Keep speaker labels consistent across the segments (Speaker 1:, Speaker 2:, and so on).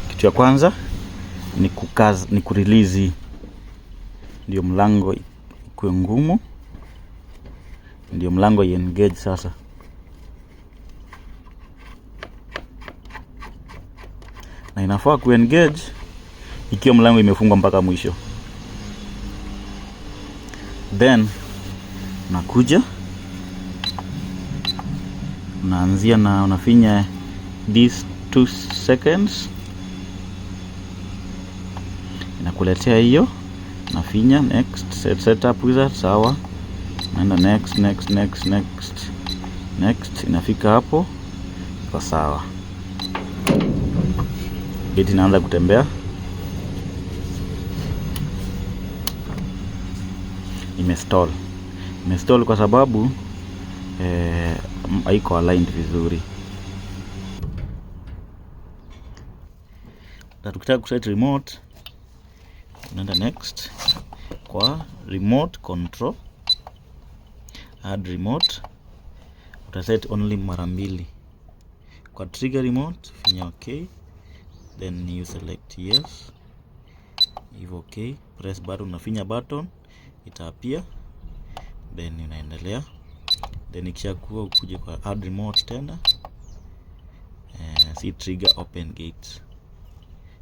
Speaker 1: Kitu ya kwanza ni kurelease, ndio mlango ikuwe ngumu, ndio mlango iengage sasa. Na inafaa kuengage ikiwa mlango imefungwa mpaka mwisho. Then unakuja unaanzia na unafinya these 2 seconds, inakuletea hiyo. Nafinya next, setup wizard, sawa. Naenda next, inafika hapo kwa sawa. Gate inaanza kutembea. Imestall kwa sababu haiko aligned vizuri. Na tukitaka kuset remote, unaenda next kwa remote control, add remote, utaset only mara mbili. Kwa trigger remote finya okay, then you select yes, hivyo okay, press button, unafinya button itaapia, then inaendelea. Then ikishakuwa ukuje kwa add remote tena, si trigger open gate,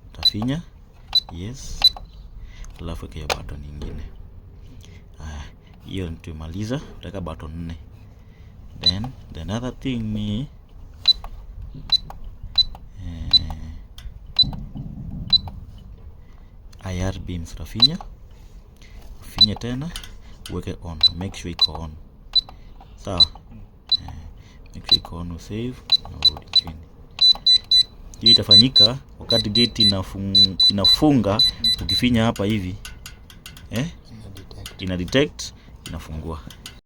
Speaker 1: utafinya yes, alafu weka button nyingine. Hiyo tumemaliza, utaweka button 4. Then the another thing ni IR beams, utafinya tena uweke on, make sure iko on, sawa. Make sure iko on, save na urudi chini. Hii itafanyika wakati gate inafunga. Ukifinya hapa hivi ina detect, inafungua.